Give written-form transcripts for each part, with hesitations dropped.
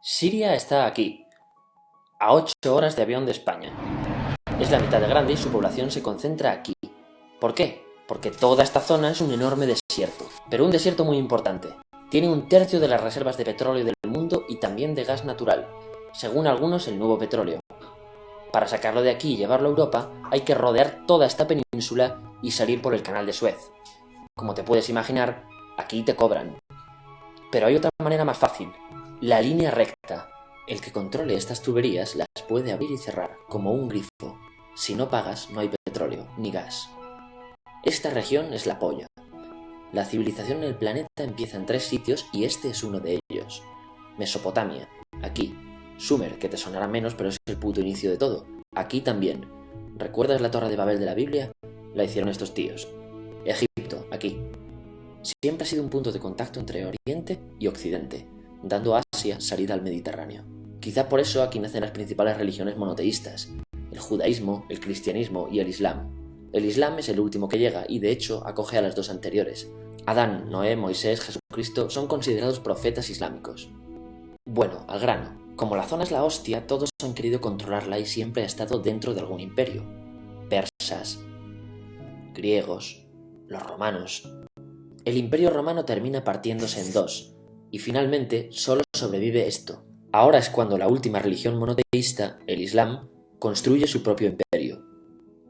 Siria está aquí, a 8 horas de avión de España. Es la mitad de grande y su población se concentra aquí. ¿Por qué? Porque toda esta zona es un enorme desierto, pero un desierto muy importante. Tiene 1/3 de las reservas de petróleo del mundo y también de gas natural, según algunos el nuevo petróleo. Para sacarlo de aquí y llevarlo a Europa, hay que rodear toda esta península y salir por el canal de Suez. Como te puedes imaginar, aquí te cobran. Pero hay otra manera más fácil, la línea recta. El que controle estas tuberías las puede abrir y cerrar, como un grifo. Si no pagas, no hay petróleo, ni gas. Esta región es la polla. La civilización en el planeta empieza en 3 sitios y este es uno de ellos. Mesopotamia, aquí. Sumer, que te sonará menos, pero es el puto inicio de todo. Aquí también. ¿Recuerdas la Torre de Babel de la Biblia? La hicieron estos tíos. Egipto, aquí. Siempre ha sido un punto de contacto entre Oriente y Occidente, dando a Asia salida al Mediterráneo. Quizá por eso aquí nacen las principales religiones monoteístas, el judaísmo, el cristianismo y el islam. El islam es el último que llega y de hecho acoge a las 2 anteriores. Adán, Noé, Moisés, Jesucristo son considerados profetas islámicos. Bueno, al grano. Como la zona es la hostia, todos han querido controlarla y siempre ha estado dentro de algún imperio. Persas, griegos, los romanos. El imperio romano termina partiéndose en 2, y finalmente solo sobrevive esto. Ahora es cuando la última religión monoteísta, el Islam, construye su propio imperio.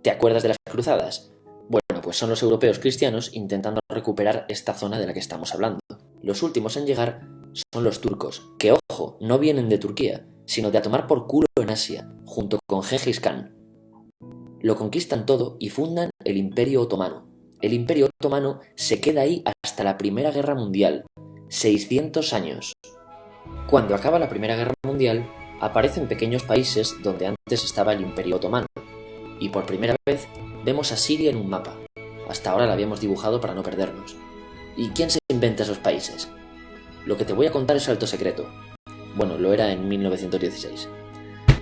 ¿Te acuerdas de las cruzadas? Bueno, pues son los europeos cristianos intentando recuperar esta zona de la que estamos hablando. Los últimos en llegar son los turcos, que ojo, no vienen de Turquía, sino de a tomar por culo en Asia, junto con Gengis Khan. Lo conquistan todo y fundan el Imperio Otomano. El Imperio Otomano se queda ahí hasta la Primera Guerra Mundial, 600 años. Cuando acaba la Primera Guerra Mundial, aparecen pequeños países donde antes estaba el Imperio Otomano, y por primera vez vemos a Siria en un mapa. Hasta ahora la habíamos dibujado para no perdernos. ¿Y quién se inventa esos países? Lo que te voy a contar es alto secreto. Bueno, lo era en 1916.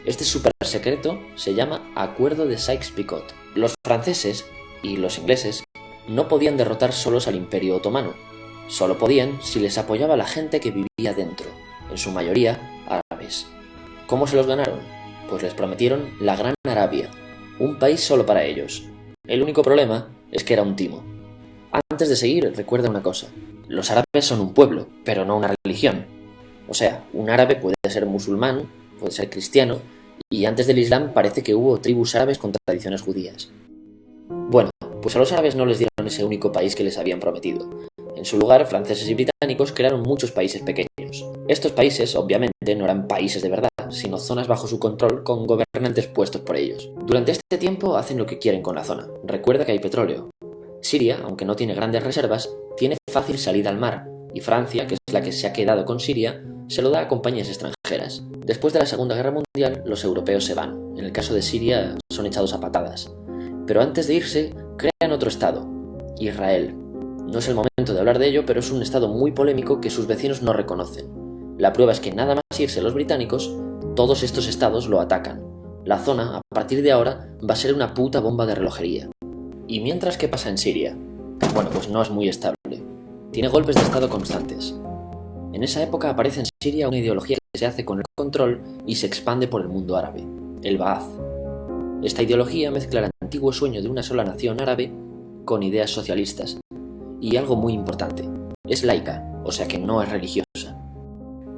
Este súper secreto se llama Acuerdo de Sykes-Picot. Los franceses y los ingleses no podían derrotar solos al Imperio Otomano. Solo podían si les apoyaba la gente que vivía dentro, en su mayoría árabes. ¿Cómo se los ganaron? Pues les prometieron la Gran Arabia, un país solo para ellos. El único problema es que era un timo. Antes de seguir, recuerda una cosa. Los árabes son un pueblo, pero no una religión. O sea, un árabe puede ser musulmán, puede ser cristiano, y antes del Islam parece que hubo tribus árabes con tradiciones judías. Bueno, pues a los árabes no les dieron ese único país que les habían prometido. En su lugar, franceses y británicos crearon muchos países pequeños. Estos países, obviamente, no eran países de verdad, sino zonas bajo su control con gobernantes puestos por ellos. Durante este tiempo hacen lo que quieren con la zona. Recuerda que hay petróleo. Siria, aunque no tiene grandes reservas, tiene fácil salida al mar, y Francia, que es la que se ha quedado con Siria, se lo da a compañías extranjeras. Después de la Segunda Guerra Mundial, los europeos se van. En el caso de Siria, son echados a patadas. Pero antes de irse, crean otro estado, Israel. No es el momento de hablar de ello, pero es un estado muy polémico que sus vecinos no reconocen. La prueba es que nada más irse los británicos, todos estos estados lo atacan. La zona, a partir de ahora, va a ser una puta bomba de relojería. ¿Y mientras qué pasa en Siria? Bueno, pues no es muy estable. Tiene golpes de estado constantes. En esa época aparece en Siria una ideología que se hace con el control y se expande por el mundo árabe, el Ba'ath. Esta ideología mezcla el antiguo sueño de una sola nación árabe con ideas socialistas. Y algo muy importante, es laica, o sea que no es religiosa.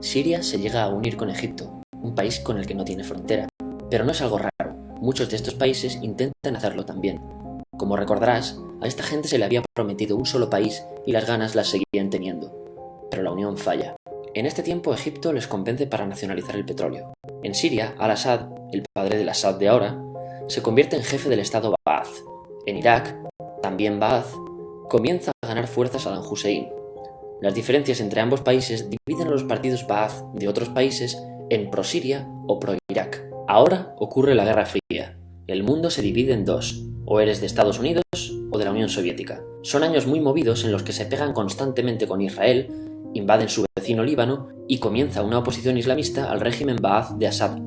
Siria se llega a unir con Egipto, un país con el que no tiene frontera. Pero no es algo raro, muchos de estos países intentan hacerlo también. Como recordarás, a esta gente se le había prometido un solo país y las ganas las seguían teniendo. Pero la unión falla. En este tiempo Egipto les convence para nacionalizar el petróleo. En Siria, Al-Assad, el padre del Assad de ahora, se convierte en jefe del estado Ba'ath. En Irak, también Ba'ath, comienza a ganar fuerza Saddam Hussein. Las diferencias entre ambos países dividen a los partidos Ba'ath de otros países en pro-Siria o pro-Irak. Ahora ocurre la Guerra Fría. El mundo se divide en 2, o eres de Estados Unidos o de la Unión Soviética. Son años muy movidos en los que se pegan constantemente con Israel, invaden su vecino Líbano y comienza una oposición islamista al régimen Ba'ath de Assad,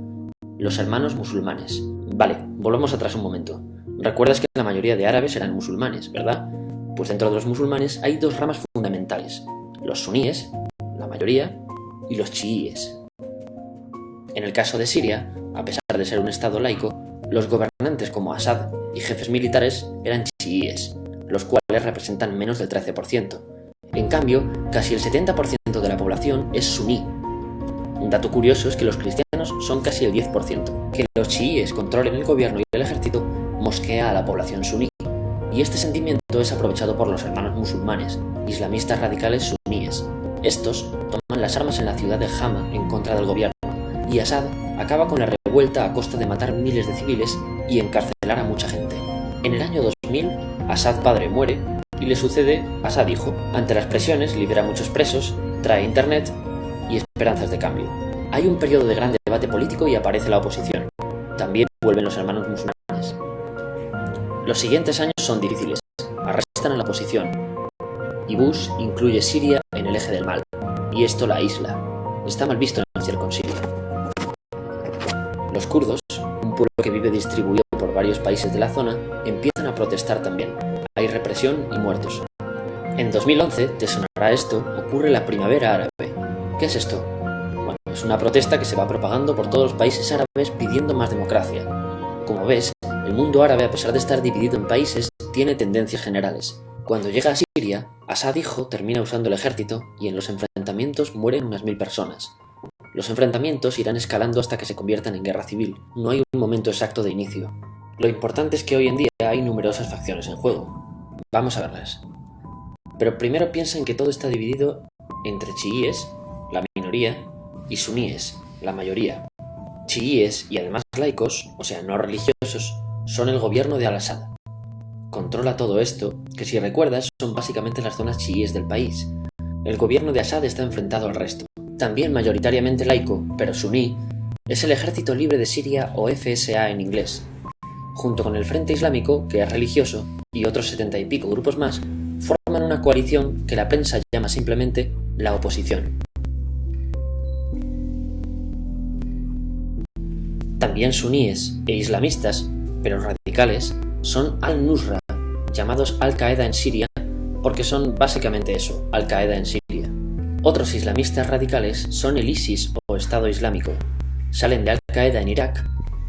los hermanos musulmanes. Vale, volvamos atrás un momento. Recuerdas que la mayoría de árabes eran musulmanes, ¿verdad? Pues dentro de los musulmanes hay 2 ramas fundamentales, los suníes, la mayoría, y los chiíes. En el caso de Siria, a pesar de ser un estado laico, los gobernantes como Assad y jefes militares eran chiíes, los cuales representan menos del 13%. En cambio, casi el 70% de la población es suní. Un dato curioso es que los cristianos son casi el 10%. Que los chiíes controlen el gobierno y el ejército mosquea a la población suní, y este sentimiento es aprovechado por los hermanos musulmanes, islamistas radicales suníes. Estos toman las armas en la ciudad de Hama en contra del gobierno, y Assad acaba con la revuelta a costa de matar miles de civiles y encarcelar a mucha gente. En el año 2000, Assad padre muere y le sucede Assad hijo. Ante las presiones libera a muchos presos, trae internet y esperanzas de cambio. Hay un periodo de gran debate político y aparece la oposición. También vuelven los hermanos musulmanes. Los siguientes años son difíciles. Arrestan a la oposición. Y Bush incluye Siria en el eje del mal. Y esto la aísla. Está mal visto negociar con Siria. Los kurdos, un pueblo que vive distribuido por varios países de la zona, empiezan a protestar también. Hay represión y muertos. En 2011, te sonará esto, ocurre la Primavera Árabe. ¿Qué es esto? Bueno, es una protesta que se va propagando por todos los países árabes pidiendo más democracia. Como ves, el mundo árabe, a pesar de estar dividido en países, tiene tendencias generales. Cuando llega a Siria, Assad hijo termina usando el ejército y en los enfrentamientos mueren unas 1000 personas. Los enfrentamientos irán escalando hasta que se conviertan en guerra civil. No hay un momento exacto de inicio. Lo importante es que hoy en día hay numerosas facciones en juego. Vamos a verlas. Pero primero piensa en que todo está dividido entre chiíes, la minoría, y suníes, la mayoría. Chiíes y además laicos, o sea, no religiosos, son el gobierno de Al-Assad. Controla todo esto, que si recuerdas son básicamente las zonas chiíes del país. El gobierno de Assad está enfrentado al resto. También mayoritariamente laico, pero suní, es el Ejército Libre de Siria o FSA en inglés. Junto con el Frente Islámico, que es religioso, y otros 70 y pico grupos más, forman una coalición que la prensa llama simplemente la oposición. También suníes e islamistas, pero radicales, son Al-Nusra, llamados Al-Qaeda en Siria, porque son básicamente eso, Al-Qaeda en Siria. Otros islamistas radicales son el ISIS o Estado Islámico. Salen de Al-Qaeda en Irak,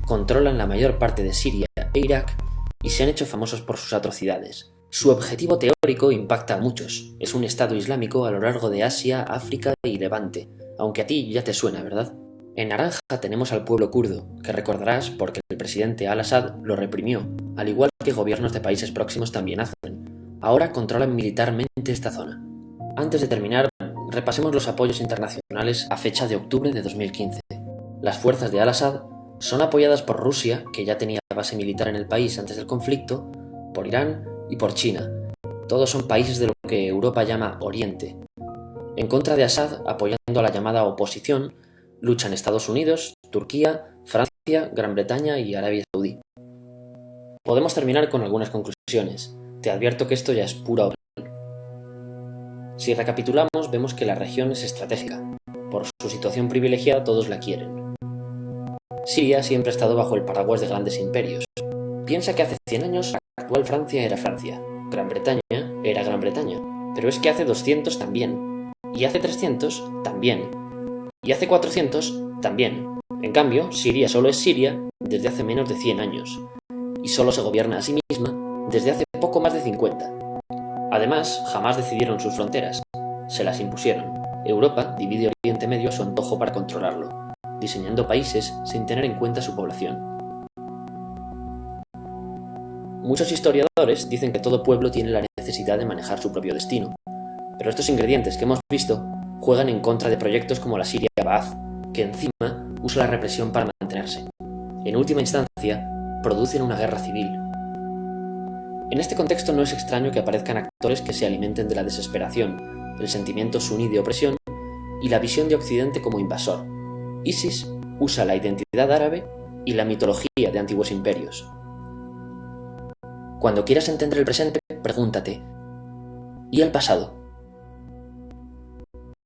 controlan la mayor parte de Siria e Irak y se han hecho famosos por sus atrocidades. Su objetivo teórico impacta a muchos. Es un Estado Islámico a lo largo de Asia, África y Levante, aunque a ti ya te suena, ¿verdad? En naranja tenemos al pueblo kurdo, que recordarás porque el presidente Al-Assad lo reprimió, al igual que gobiernos de países próximos también hacen. Ahora controlan militarmente esta zona. Antes de terminar, repasemos los apoyos internacionales a fecha de octubre de 2015. Las fuerzas de Al-Assad son apoyadas por Rusia, que ya tenía base militar en el país antes del conflicto, por Irán y por China. Todos son países de lo que Europa llama Oriente. En contra de Assad, apoyando a la llamada oposición, luchan Estados Unidos, Turquía, Francia, Gran Bretaña y Arabia Saudí. Podemos terminar con algunas conclusiones. Te advierto que esto ya es pura opinión. Si recapitulamos, vemos que la región es estratégica. Por su situación privilegiada todos la quieren. Siria siempre ha estado bajo el paraguas de grandes imperios. Piensa que hace 100 años la actual Francia era Francia, Gran Bretaña era Gran Bretaña, pero es que hace 200 también, y hace 300 también, y hace 400 también. En cambio, Siria solo es Siria desde hace menos de 100 años, y solo se gobierna a sí misma desde hace poco más de 50. Además, jamás decidieron sus fronteras, se las impusieron. Europa divide Oriente Medio a su antojo para controlarlo, diseñando países sin tener en cuenta su población. Muchos historiadores dicen que todo pueblo tiene la necesidad de manejar su propio destino, pero estos ingredientes que hemos visto juegan en contra de proyectos como la Siria Baath, que encima usa la represión para mantenerse. En última instancia, producen una guerra civil. En este contexto no es extraño que aparezcan actores que se alimenten de la desesperación, el sentimiento suní de opresión y la visión de Occidente como invasor. ISIS usa la identidad árabe y la mitología de antiguos imperios. Cuando quieras entender el presente, pregúntate, ¿y el pasado?